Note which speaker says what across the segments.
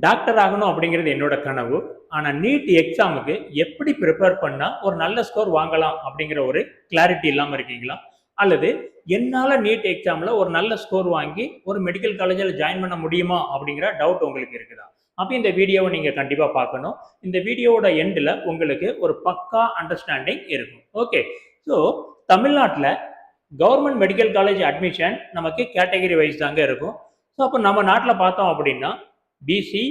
Speaker 1: Doctor ஆகணும் அப்படிங்கிறது என்னோட கனவு. ஆனா நீட் எக்ஸாமுக்கு எப்படி ப்ரிப்பேர் பண்ணா ஒரு நல்ல ஸ்கோர் வாங்கலாம் அப்படிங்கிற ஒரு கிளாரிட்டி இல்லாம இருக்கீங்களா? அல்லது என்னால நீட் எக்ஸாம்ல ஒரு நல்ல ஸ்கோர் வாங்கி ஒரு மெடிக்கல் காலேஜ்ல ஜாயின் பண்ண முடியுமா அப்படிங்கிற டவுட் உங்களுக்கு இருக்குதா? அப்ப இந்த வீடியோவை நீங்க கண்டிப்பா பார்க்கணும். இந்த வீடியோவோட எண்ட்ல உங்களுக்கு ஒரு பக்கா அண்டர்ஸ்டாண்டிங் இருக்கும். ஓகே. ஸோ தமிழ்நாட்டுல கவர்மெண்ட் மெடிக்கல் காலேஜ் அட்மிஷன் நமக்கு கேட்டகரி வைஸ் தாங்க இருக்கும். ஸோ அப்போ நம்ம நாட்டில் பார்த்தோம் அப்படின்னா BC,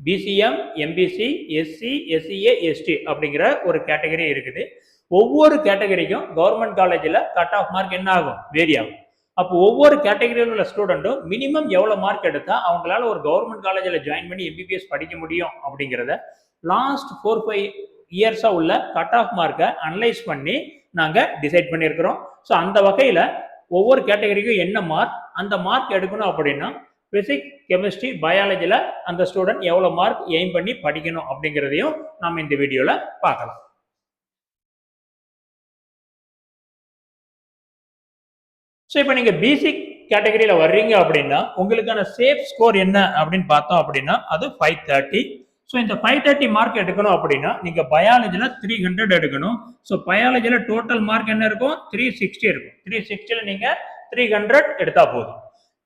Speaker 1: BCM, MBC, SC, SCA, ST அப்படிங்கிற ஒரு கேட்டகரி இருக்குது. ஒவ்வொரு கேட்டகரிக்கும் கவர்மெண்ட் காலேஜில் கட் ஆஃப் மார்க் என்ன ஆகும்? வேரி ஆகும். அப்போ ஒவ்வொரு கேட்டகரியில் உள்ள ஸ்டூடெண்ட்டும் மினிமம் எவ்வளோ மார்க் எடுத்தால் அவங்களால ஒரு கவர்மெண்ட் காலேஜில் ஜாயின் பண்ணி எம்பிபிஎஸ் படிக்க முடியும் அப்படிங்கிறத லாஸ்ட் 4-5 இயர்ஸாக உள்ள கட் ஆஃப் மார்க்கை அனலைஸ் பண்ணி நாங்கள் டிசைட் பண்ணியிருக்கிறோம். ஸோ அந்த வகையில் ஒவ்வொரு கேட்டகரிக்கும் என்ன மார்க், அந்த மார்க் எடுக்கணும் அப்படின்னா பிசிக்ஸ், கெமிஸ்ட்ரி, பயாலஜியில் அந்த ஸ்டூடெண்ட் எவ்வளோ மார்க் எய்ம் பண்ணி படிக்கணும் அப்படிங்கிறதையும் நம்ம இந்த வீடியோவில் பார்க்கலாம். ஸோ இப்போ நீங்கள் பிசிக் கேட்டகரியில் வர்றீங்க அப்படின்னா உங்களுக்கான சேஃப் ஸ்கோர் என்ன அப்படின்னு பார்த்தோம் அப்படின்னா அது 530. ஸோ இந்த 530 மார்க் எடுக்கணும் அப்படின்னா நீங்கள் பயாலஜியில் 300 எடுக்கணும். ஸோ பயாலஜியில் டோட்டல் மார்க் என்ன இருக்கும்? 360 இருக்கும். 360ல் நீங்கள் 300 எடுத்தால் போதும்.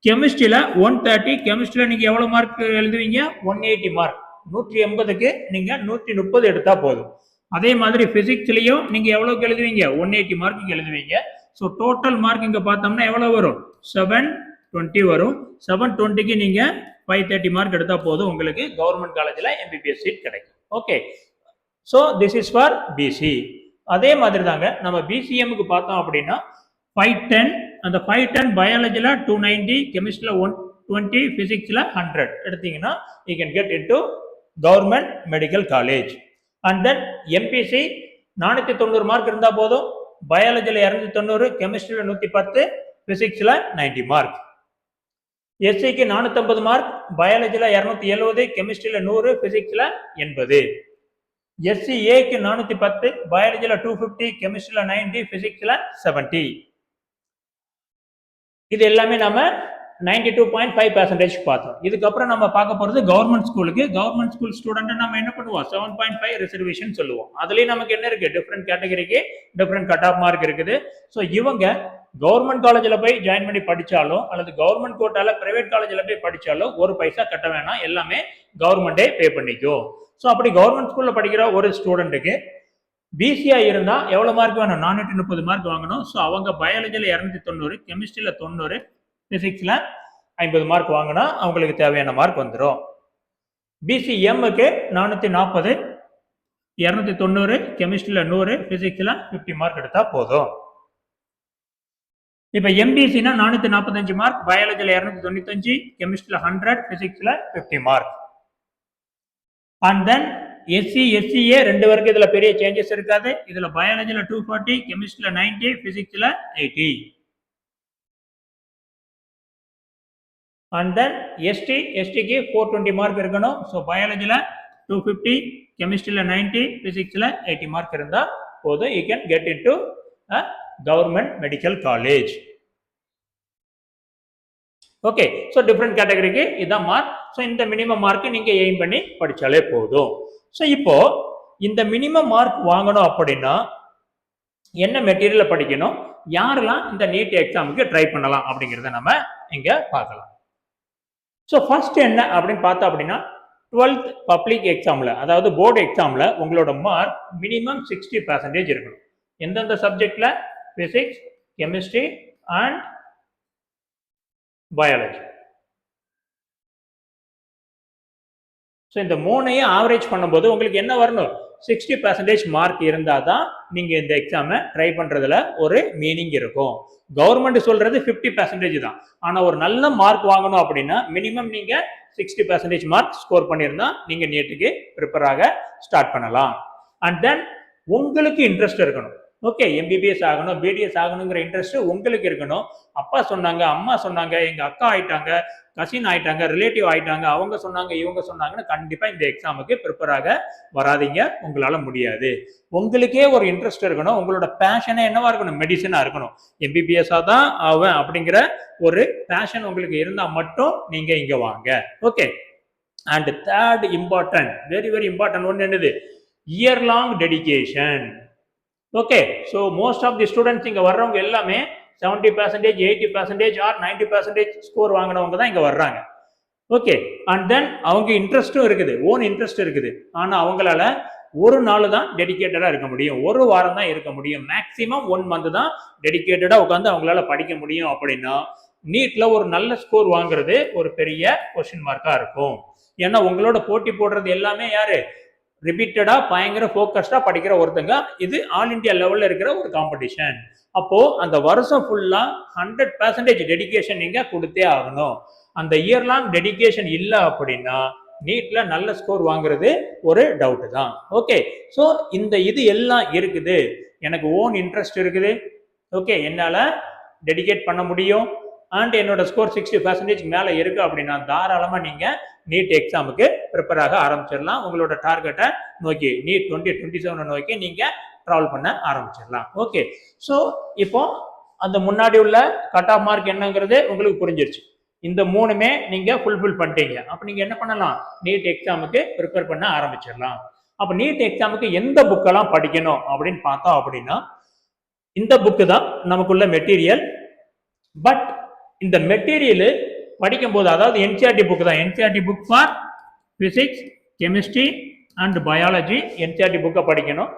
Speaker 1: கெமிஸ்ட்ரியில் 130, கெமிஸ்ட்ரியில் நீங்கள் எவ்வளோ மார்க் எழுதுவீங்க? 180 மார்க். 180க்கு நீங்கள் 130 எடுத்தால் போதும். அதே மாதிரி பிசிக்ஸ்லையும் நீங்கள் எவ்வளோக்கு எழுதுவீங்க? 180 மார்க்குக்கு எழுதுவீங்க. ஸோ டோட்டல் மார்க் இங்கே பார்த்தோம்னா எவ்வளோ வரும்? 720 வரும். 720க்கு நீங்கள் 530 மார்க் எடுத்தால் போதும், உங்களுக்கு கவர்மெண்ட் காலேஜில் எம்பிபிஎஸ் சீட் கிடைக்கும். Okay. So this is for BC. அதே மாதிரி தாங்க நம்ம பிசிஎம்முக்கு பார்த்தோம் அப்படின்னா 510, அந்த 510 பயாலஜியில் 290, கெமிஸ்ட்ரியில் 120, பிசிக்ஸில் 100 எடுத்தீங்கன்னா you can get into government medical college. And then MBC 490 mark இருந்தால் போதும், பயாலஜியில் 290, கெமிஸ்ட்ரியில் 110, பிசிக்ஸில் 90 மார்க். எஸ்சிக்கு 450 மார்க், பயாலஜியில் 270, கெமிஸ்ட்ரியில் 100, பிசிக்ஸில் 80. எஸ்சிஏக்கு 410, பயாலஜியில் 250, கெமிஸ்ட்ரியில் 90, பிசிக்ஸில் 70. இது எல்லாமே நம்ம 92.5% பார்த்தோம். இதுக்கப்புறம் நம்ம பார்க்க போகிறது கவர்மெண்ட் ஸ்கூலுக்கு. கவர்மெண்ட் ஸ்கூல் ஸ்டூடெண்ட் நம்ம என்ன பண்ணுவோம்? 7.5 ரிசர்வேஷன் சொல்லுவோம். அதுலேயும் நமக்கு என்ன இருக்குது? டிஃப்ரெண்ட் கேட்டகரிக்கு டிஃப்ரெண்ட் கட் ஆஃப் மார்க் இருக்குது. ஸோ இவங்க கவர்மெண்ட் காலேஜில் போய் ஜாயின் பண்ணி படித்தாலும் அல்லது கவர்மெண்ட் கோட்டால பிரைவேட் காலேஜில் போய் படித்தாலும் ஒரு பைசா கட்ட வேணாம், எல்லாமே கவர்மெண்டே பே பண்ணிக்கும். ஸோ அப்படி கவர்மெண்ட் ஸ்கூலில் படிக்கிற ஒரு ஸ்டூடெண்ட்டுக்கு பிசியா இருந்தா எவ்வளவு மார்க் வேணும்? 430 மார்க் வாங்கணும். ஸோ அவங்க பயாலஜியில் 290, கெமிஸ்ட்ரியில் 90, பிசிக்ஸ்ல 50 மார்க் வாங்கினா அவங்களுக்கு தேவையான மார்க் வந்துடும். பிசிஎம்முக்கு 440, 290, கெமிஸ்ட்ரியில் 100, பிசிக்ஸ்ல 50 மார்க் எடுத்தா போதும். இப்ப எம்பிசினா 445 மார்க், பயாலஜியில் 295, கெமிஸ்ட்ரியில் 100, பிசிக்ஸ்ல 50 mark. And then SC, SCA ரெண்டு வரைக்கும் இதுல பெரிய சேஞ்சஸ் இருக்காது. இதுல பயாலஜில 240, கெமிஸ்ட்ரியில 90, பிசிக்ஸ்ல 80. அண்ட் தென் எஸ்டிக்கு 420 மார்க் இருக்கணும். ஸோ பயாலஜில 250, கெமிஸ்ட்ரியில 90, பிசிக்ஸ்ல 80 மார்க் இருந்தா போதும், you can get in to government medical college. Okay. So different கேட்டகரிக்கு இதான் மார்க். ஸோ இந்த மினிமம் மார்க்கு நீங்க எய்ம் பண்ணி படிச்சாலே போதும். ஸோ இப்போ இந்த மினிமம் மார்க் வாங்கணும் அப்படின்னா என்ன மெட்டீரியல் படிக்கணும், யாரெல்லாம் இந்த நீட் எக்ஸாமுக்கு ட்ரை பண்ணலாம் அப்படிங்கிறத நம்ம இங்க பார்க்கலாம். ஸோ ஃபர்ஸ்ட் என்ன அப்படின்னு பார்த்தோம் அப்படின்னா 12th பப்ளிக் எக்ஸாம்ல, அதாவது போர்டு எக்ஸாம்ல உங்களோட மார்க் மினிமம் 60% இருக்கணும். எந்தெந்த சப்ஜெக்ட்ல? Physics, chemistry and biology. So இந்த மூணையும் ஆவரேஜ் பண்ணும்போது உங்களுக்கு என்ன வரணும்? 60% மார்க் இருந்தால் தான் நீங்கள் இந்த எக்ஸாமை ட்ரை பண்ணுறதுல ஒரு மீனிங் இருக்கும். கவர்மெண்ட் சொல்றது 50% தான். ஆனால் ஒரு நல்ல மார்க் வாங்கணும் அப்படின்னா மினிமம் நீங்கள் 60% மார்க் ஸ்கோர் பண்ணியிருந்தா நீங்கள் நீட்டுக்கு ப்ரிப்பேர் ஆக ஸ்டார்ட் பண்ணலாம். அண்ட் தென் உங்களுக்கு இன்ட்ரெஸ்ட் இருக்கணும். ஓகே, எம்பிபிஎஸ் ஆகணும், பிடிஎஸ் ஆகணுங்கிற இன்ட்ரெஸ்ட் உங்களுக்கு இருக்கணும். அப்பா சொன்னாங்க, அம்மா சொன்னாங்க, எங்க அக்கா ஆயிட்டாங்க, கசின் ஆயிட்டாங்க, ரிலேட்டிவ் ஆயிட்டாங்க, அவங்க சொன்னாங்க, இவங்க சொன்னாங்கன்னு கண்டிப்பா இந்த எக்ஸாமுக்கு ப்ரிப்பேர் ஆக வராதிங்க, உங்களால முடியாது. உங்களுக்கே ஒரு இன்ட்ரெஸ்ட் இருக்கணும். உங்களோட பேஷனே என்னவா இருக்கணும்? மெடிசனா இருக்கணும். எம்பிபிஎஸ்ஸா தான் ஆவேன் அப்படிங்கிற ஒரு பேஷன் உங்களுக்கு இருந்தா மட்டும் நீங்க இங்க வாங்க. Okay. And third important, very very important ஒன்று என்னது, year long dedication. Okay, so most of the students இங்கே வர்றவங்க எல்லாமே 70%, 80% ஆர் 90% ஸ்கோர் வாங்கினவங்க தான் இங்கே வர்றாங்க. ஓகே, அண்ட் தென் அவங்க இன்ட்ரெஸ்ட்டும் இருக்குது, ஓன் இன்ட்ரெஸ்ட் இருக்குது. ஆனால் அவங்களால ஒரு நாள் தான் டெடிக்கேட்டடாக இருக்க முடியும், ஒரு வாரம் தான் இருக்க முடியும், மேக்ஸிமம் 1 மந்த் தான் டெடிக்கேட்டடாக உட்காந்து அவங்களால படிக்க முடியும். அப்படின்னா நீட்ல ஒரு நல்ல ஸ்கோர் வாங்குறது ஒரு பெரிய கொஸ்டின் மார்க்காக இருக்கும். ஏன்னா உங்களோட போட்டி போடுறது எல்லாமே யாரு, ரிப்பீட்டடா பயங்கர ஃபோக்கஸ்டா படிக்கிற ஒருத்தங்க. இது ஆல் இண்டியா லெவல்ல இருக்கிற ஒரு காம்படிஷன். அப்போ அந்த வருஷம் ஃபுல்லா 100% டெடிகேஷன் நீங்க கொடுத்தே ஆகணும். அந்த இயர் லாங் டெடிகேஷன் இல்லை அப்படின்னா நீட்ல நல்ல ஸ்கோர் வாங்குறது ஒரு டவுட் தான். ஓகே, ஸோ இந்த இது எல்லாம் இருக்குது, எனக்கு ஓன் இன்ட்ரெஸ்ட் இருக்குது, ஓகே, என்னால் டெடிகேட் பண்ண முடியும், அண்ட் என்னோட ஸ்கோர் 60% மேலே இருக்கு அப்படின்னா தாராளமாக நீங்கள் நீட் எக்ஸாமுக்கு ப்ரிப்பேர் ஆக ஆரம்பிச்சிடலாம். உங்களோட டார்கெட்டை நோக்கி நீட் 2027 நோக்கி நீங்கள் ட்ராவல் பண்ண ஆரம்பிச்சிடலாம். ஓகே, ஸோ இப்போ அந்த முன்னாடி உள்ள கட் ஆஃப் மார்க் என்னங்கிறது உங்களுக்கு புரிஞ்சிருச்சு. இந்த மூணுமே நீங்க ஃபுல்ஃபில் பண்ணிட்டீங்க. அப்ப நீங்க என்ன பண்ணலாம், நீட் எக்ஸாமுக்கு ப்ரிப்பேர் பண்ண ஆரம்பிச்சிடலாம். அப்ப நீட் எக்ஸாமுக்கு எந்த புக்கெல்லாம் படிக்கணும் அப்படின்னு பார்த்தோம் அப்படின்னா இந்த புக்கு தான் நமக்குள்ள மெட்டீரியல். பட் இந்த மெட்டீரியல் படிக்கும் போது, அதாவது என்சிஆர்டி புக் தான், NCERT book for physics, chemistry and biology, NCERT புக்கை படிக்கணும்.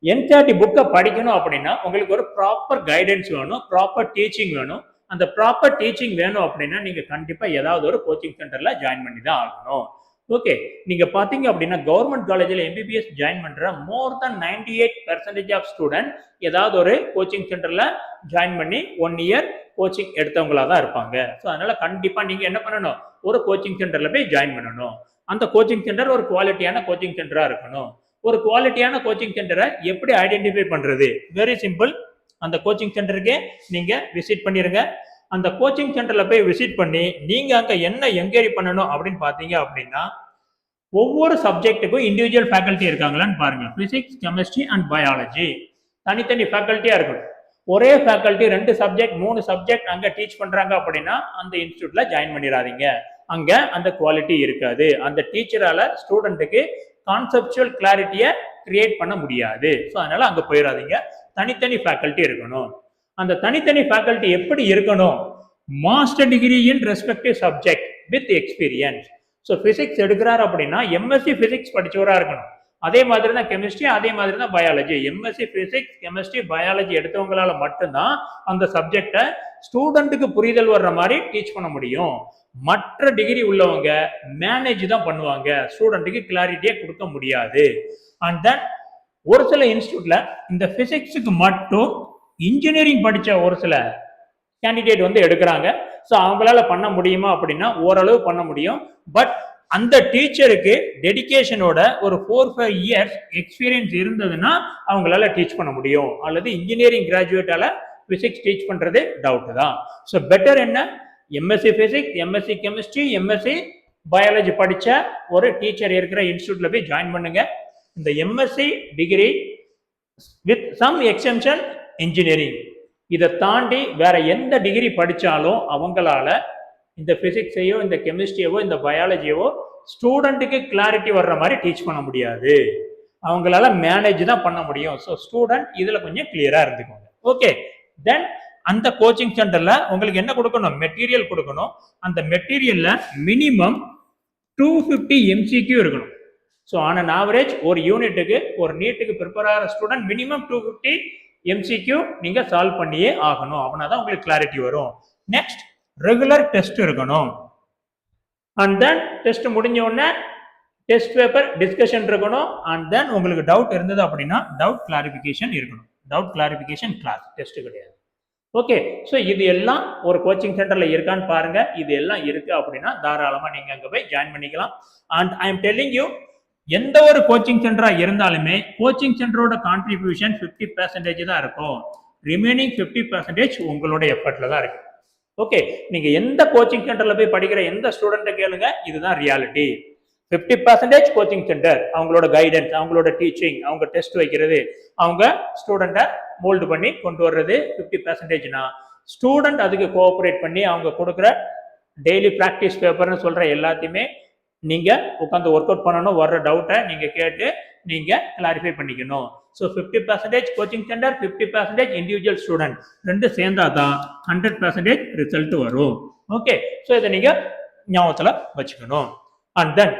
Speaker 1: என்சிஆர்டி புக்கை படிக்கணும் அப்படின்னா உங்களுக்கு ஒரு ப்ராப்பர் கைடன்ஸ் வேணும், ப்ராப்பர் டீச்சிங் வேணும். அந்த ப்ராப்பர் டீச்சிங் வேணும் அப்படின்னா நீங்க கண்டிப்பா ஏதாவது ஒரு கோச்சிங் சென்டர்ல ஜாயின் பண்ணி தான் ஆகணும். ஓகே, நீங்க பாத்தீங்க அப்படின்னா கவர்மெண்ட் காலேஜில் எம்பிபிஎஸ் ஜாயின் பண்ற மோர் தென் 98% ஆஃப் ஸ்டூடெண்ட் ஏதாவது ஒரு கோச்சிங் சென்டர்ல ஜாயின் பண்ணி 1 இயர் கோச்சிங் எடுத்தவங்களா தான் இருப்பாங்க. ஸோ அதனால கண்டிப்பா நீங்க என்ன பண்ணணும், ஒரு கோச்சிங் சென்டர்ல போய் ஜாயின் பண்ணணும். அந்த கோச்சிங் சென்டர் ஒரு குவாலிட்டியான கோச்சிங் சென்டரா இருக்கணும். ஒரு குவாலிட்டியான கோச்சிங் சென்டரை எப்படி ஐடென்டிஃபை பண்றது, வெரி சிம்பிள். அந்த கோச்சிங் சென்டருக்கு நீங்க விசிட் பண்ணிருங்க. அந்த கோச்சிங் சென்டர்ல போய் விசிட் பண்ணி நீங்க அங்க என்ன என்கொயரி பண்ணணும் அப்படின்னு பாத்தீங்க அப்படின்னா ஒவ்வொரு சப்ஜெக்ட்டுக்கும் இண்டிவிஜுவல் ஃபேக்கல்ட்டி இருக்காங்களான்னு பாருங்க. பிசிக்ஸ், கெமிஸ்ட்ரி அண்ட் பயாலஜி தனித்தனி ஃபேக்கல்ட்டியா இருக்கணும். ஒரே ஃபேக்கல்ட்டி 2 சப்ஜெக்ட் 3 சப்ஜெக்ட் அங்க டீச் பண்றாங்க அப்படின்னா அந்த இன்ஸ்டியூட்ல ஜாயின் பண்ணிடாதீங்க. அங்க அந்த குவாலிட்டி இருக்காது. அந்த டீச்சரால ஸ்டூடெண்ட்டுக்கு கான்செப்சுவல் கிளாரிட்டியை கிரியேட் பண்ண முடியாது. ஸோ அதனால அங்க போயிடாதீங்க. தனித்தனி ஃபேக்கல்ட்டி இருக்கணும். அந்த தனித்தனி ஃபேக்கல்ட்டி எப்படி இருக்கணும், master degree in respective subject with experience. So physics எடுக்கிறார் அப்படின்னா எம்எஸ்சி பிசிக்ஸ் படிச்சவரா இருக்கணும். அதே மாதிரி தான் கெமிஸ்ட்ரி, அதே மாதிரி தான் biology. MSc physics, chemistry, biology எடுத்தவங்களால மட்டும்தான் அந்த சப்ஜெக்டை ஸ்டூடெண்ட்டுக்கு புரிதல் வர்ற மாதிரி டீச் பண்ண முடியும். மற்ற டிகிரி உள்ளவங்க மேனேஜ் தான் பண்ணுவாங்க, ஸ்டூடெண்ட்டுக்கு கிளாரிட்டியே கொடுக்க முடியாது. அண்ட் தென் ஒரு சில இன்ஸ்டியூட்ல இந்த பிசிக்ஸுக்கு மட்டும் இன்ஜினியரிங் படிச்ச ஒரு சில கேண்டிடேட் வந்து எடுக்கிறாங்க. ஸோ அவங்களால பண்ண முடியுமா அப்படின்னா ஓரளவு பண்ண முடியும். பட் அந்த டீச்சருக்கு டெடிகேஷனோட ஒரு 4-5 இயர்ஸ் எக்ஸ்பீரியன்ஸ் இருந்ததுன்னா அவங்களால டீச் பண்ண முடியும். அல்லது இன்ஜினியரிங் கிராஜுவேட்டால பிசிக்ஸ் டீச் பண்றது டவுட் தான். ஸோ பெட்டர் என்ன, MSc physics, MSc chemistry, MSc biology படிச்ச ஒரு டீச்சர் இருக்கிற இன்ஸ்டியூட்ல போய் ஜாயின் பண்ணுங்க. இந்த MSc degree with some exception engineering, இதை தாண்டி வேற எந்த டிகிரி படிச்சாலும் அவங்களால இந்த பிசிக்ஸையோ இந்த கெமிஸ்ட்ரியவோ இந்த பயாலஜியவோ ஸ்டூடெண்ட்டுக்கு கிளாரிட்டி வர்ற மாதிரி டீச் பண்ண முடியாது. அவங்களால மேனேஜ் தான் பண்ண முடியும். ஸோ ஸ்டூடெண்ட் இதுல கொஞ்சம் கிளியரா இருந்துக்கோங்க. ஓகே, தென் அந்த கோச்சிங் சென்டர்ல உங்களுக்கு என்ன கொடுக்கணும், மெட்டீரியல் கொடுக்கணும். அந்த மெட்டீரியல்ல மினிமம் 250 MCQ இருக்கணும். ஸோ ஆன் அன் ஆவரேஜ் ஒரு யூனிட்டுக்கு ஒரு நீட்டுக்கு ப்ரிப்பேர் ஆகிற ஸ்டூடெண்ட் மினிமம் 250 MCQ நீங்க சால்வ் பண்ணியே ஆகணும். அப்படின்னா தான் உங்களுக்கு கிளாரிட்டி வரும். நெக்ஸ்ட் ரெகுலர் டெஸ்ட் இருக்கணும். அண்ட் தென் டெஸ்ட் முடிஞ்ச உடனே டெஸ்ட் பேப்பர் டிஸ்கஷன் இருக்கணும். அண்ட் தென் உங்களுக்கு டவுட் இருந்தது அப்படின்னா டவுட் கிளாரிஃபிகேஷன் இருக்கணும். டவுட் கிளாரிஃபிகேஷன் கிளாஸ், டெஸ்ட் கிடையாது. ஓகே, ஸோ இது எல்லாம் ஒரு கோச்சிங் சென்டர்ல இருக்கான்னு பாருங்க. இது எல்லாம் இருக்கு அப்படின்னா தாராளமா நீங்க அங்க போய் ஜாயின் பண்ணிக்கலாம். And I am telling you, எந்த ஒரு கோச்சிங் சென்டரா இருந்தாலுமே கோச்சிங் சென்டரோட கான்ட்ரிபியூஷன் 50% தான் இருக்கும். ரிமைனிங் 50% உங்களோட எஃபர்ட்ல தான் இருக்கு. ஓகே, நீங்க எந்த கோச்சிங் சென்டர்ல போய் படிக்கிற எந்த ஸ்டூடெண்ட்டை கேளுங்க, இதுதான் ரியாலிட்டி. 50% கோச்சிங் சென்டர், அவங்களோட கைடன்ஸ், அவங்களோட டீச்சிங், அவங்க டெஸ்ட் வைக்கிறது, அவங்க ஸ்டூடெண்ட்டை மோல்டு பண்ணி கொண்டு வர்றது 50%னா ஸ்டூடெண்ட் அதுக்கு கோஆபரேட் பண்ணி அவங்க கொடுக்குற டெய்லி ப்ராக்டிஸ் பேப்பர்னு சொல்ற எல்லாத்தையுமே நீங்க உட்காந்து ஒர்க் அவுட் பண்ணணும், வர்ற டவுட்டை நீங்க கேட்டு நீங்க கிளாரிஃபை பண்ணிக்கணும். So 50% coaching centre, 50% individual student ரெண்டு சேர்ந்தாதான் 100% ரிசல்ட் வரும். ஓகே, ஸோ இதை நீங்க ஞாபகத்தில் வச்சுக்கணும். அண்ட் தென்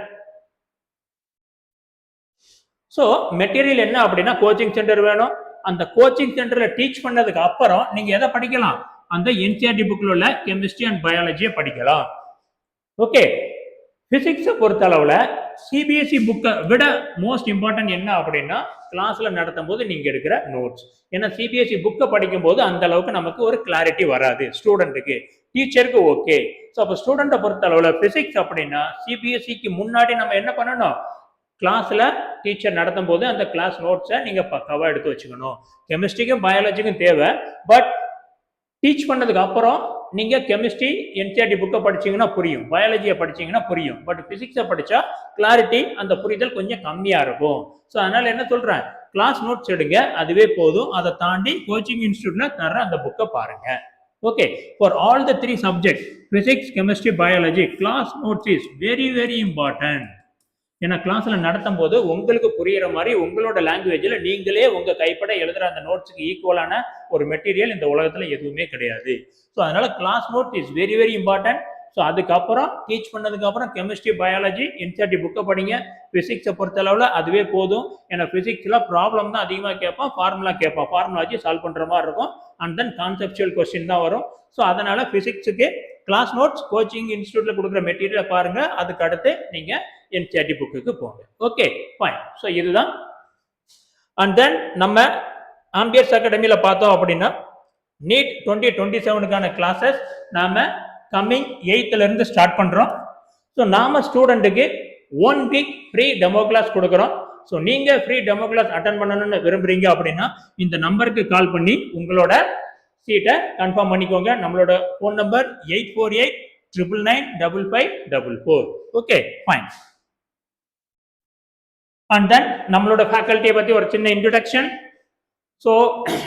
Speaker 1: ஸோ மெட்டீரியல் என்ன அப்படின்னா கோச்சிங் சென்டர் வேணும். அந்த கோச்சிங் சென்டர்ல டீச் பண்ணதுக்கு அப்புறம் நீங்க எதை படிக்கலாம்? அந்த என்சிஆர்டி புக்ல உள்ள கெமிஸ்ட்ரி அண்ட் பயாலஜியை படிக்கலாம். ஓகே, பிசிக்ஸை பொறுத்த அளவுல சிபிஎஸ்இ புக்கை விட மோஸ்ட் இம்பார்ட்டன்ட் என்ன அப்படின்னா கிளாஸ்ல நடத்தும் போது நீங்க எடுக்கிற நோட்ஸ். ஏன்னா சிபிஎஸ்இ புக்கை படிக்கும் போது அந்த அளவுக்கு நமக்கு ஒரு கிளாரிட்டி வராது ஸ்டூடெண்ட்டுக்கு, டீச்சருக்கு ஓகே. ஸோ அப்போ ஸ்டூடெண்ட்டை பொறுத்த அளவுல பிசிக்ஸ் அப்படின்னா சிபிஎஸ்இக்கு முன்னாடி நம்ம என்ன பண்ணணும்? கிளாஸ்ல டீச்சர் நடத்தும் போது அந்த கிளாஸ் நோட்ஸை நீங்க பக்காவா எடுத்து வச்சுக்கணும். கெமிஸ்ட்ரிக்கும் பயாலஜிக்கும் தேவை, பட் டீச் பண்ணதுக்கு அப்புறம் நீங்க கெமிஸ்ட்ரி என்சிஆர்டி புக்கை படிச்சீங்கன்னா புரியும், பயாலஜியை படிச்சீங்கன்னா புரியும். பட் பிசிக்ஸை படிச்சா கிளாரிட்டி அந்த புரிதல் கொஞ்சம் கம்மியா இருக்கும். ஸோ அதனால என்ன சொல்றேன், கிளாஸ் நோட்ஸ் எடுங்க, அதுவே போதும். அதை தாண்டி கோச்சிங் இன்ஸ்டியூட்ல தர அந்த புக்கை பாருங்க. Okay, for all the 3 subject physics, chemistry, biology, class notes is very very important. ஏன்னா கிளாஸ்ல நடத்தும் போது உங்களுக்கு புரியுற மாதிரி உங்களோட லாங்குவேஜ்ல நீங்களே உங்க கைப்பட எழுதுற அந்த நோட்ஸுக்கு ஈக்குவலான ஒரு மெட்டீரியல் இந்த உலகத்துல எதுவுமே கிடையாது. ஸோ அதனால class note is very very important. So அதுக்கப்புறம் டீச் பண்ணதுக்கு அப்புறம் கெமிஸ்ட்ரி, பயாலஜி, என்சிஆர்டி புக்கை படிங்க. பிசிக்ஸை பொறுத்த அளவுல அதுவே போதும். ஏன்னா பிசிக்ஸ்ல ப்ராப்ளம் தான் அதிகமாக கேட்பான், ஃபார்முலா கேட்பான், ஃபார்முலா வச்சு சால்வ் பண்ற மாதிரி இருக்கும். அண்ட் தென் கான்செப்சுவல் கொஸ்டின் தான் வரும். ஸோ அதனால பிசிக்ஸுக்கு கிளாஸ் நோட்ஸ் கோச்சிங் இன்ஸ்டியூட்ல கொடுக்குற மெட்டீரியலை பாருங்க. அதுக்கு அடுத்து நீங்க என்சிஆர்டி புக்குக்கு போங்க. Okay, fine. ஸோ இதுதான். அண்ட் தென் நம்ம ஆம்பியர்ஸ் அகாடமியில பார்த்தோம் அப்படின்னா நீட் 2027க்கான கிளாஸஸ் நாம கம்மிங் 8th இருந்து ஸ்டார்ட் பண்றோம். ஸோ நாம ஸ்டூடெண்ட்டுக்கு 1 வீக் ஃப்ரீ டெமோ கிளாஸ் கொடுக்குறோம். ஸோ நீங்க ஃப்ரீ டெமோ கிளாஸ் அட்டன் பண்ணணும்னு விரும்புறீங்க அப்படின்னா இந்த நம்பருக்கு கால் பண்ணி உங்களோட சீட்டை கன்ஃபார்ம் பண்ணிக்கோங்க. நம்மளோட phone number 8489995544. Okay, fine. And then நம்மளோட ஃபேக்கல்ட்டியை பத்தி ஒரு சின்ன இன்ட்ரோடக்ஷன். ஸோ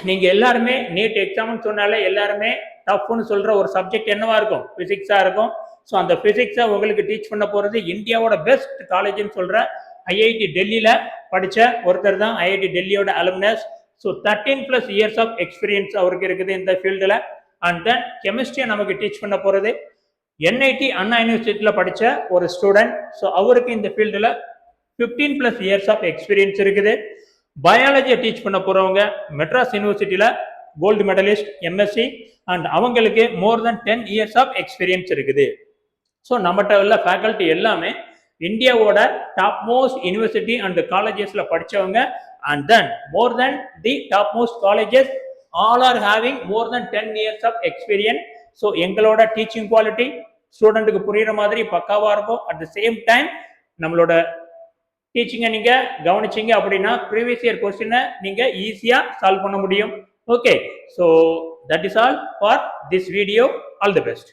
Speaker 1: நீங்க எல்லாருமே நீட் எக்ஸாம்னு சொன்னாலே எல்லாருமே டஃப்னு சொல்ற ஒரு சப்ஜெக்ட் என்னவா இருக்கும்? பிசிக்ஸா இருக்கும். ஸோ அந்த பிசிக்ஸை உங்களுக்கு டீச் பண்ண போறது இந்தியாவோட பெஸ்ட் காலேஜ்னு சொல்ற ஐஐடி டெல்லியில படிச்ச ஒருத்தர் தான், ஐஐடி டெல்லியோட alumnus. So 13+ years of experience அவருக்கு இருக்குது இந்த ஃபீல்டில். அண்ட் தென் கெமிஸ்ட்ரியை நமக்கு டீச் பண்ண போறது என்ஐடி அண்ணா யூனிவர்சிட்டியில் படித்த ஒரு ஸ்டூடெண்ட். ஸோ அவருக்கு இந்த ஃபீல்டில் 15+ இயர்ஸ் ஆஃப் எக்ஸ்பீரியன்ஸ் இருக்குது. பயாலஜியை டீச் பண்ண போறவங்க மெட்ராஸ் யூனிவர்சிட்டியில் கோல்டு மெடலிஸ்ட் எம்எஸ்சி, அண்ட் அவங்களுக்கு more than 10 years of experience இருக்குது. ஸோ நம்மகிட்ட உள்ள ஃபேக்கல்ட்டி எல்லாமே இந்தியாவோட டாப் மோஸ்ட் யூனிவர்சிட்டி அண்ட் காலேஜஸ்ல படிச்சவங்க. And then more than the top most colleges all are having more than 10 years of experience. So எங்களோட teaching quality ஸ்டூடெண்ட்டுக்கு புரியுற மாதிரி பக்காவா இருக்கும். அட் த சேம் டைம் நம்மளோட டீச்சிங்கை நீங்க கவனிச்சீங்க அப்படின்னா ப்ரீவியஸ் இயர் கொஸ்டினை நீங்க ஈஸியா சால்வ் பண்ண முடியும். Okay, so that is all for this video. All the best.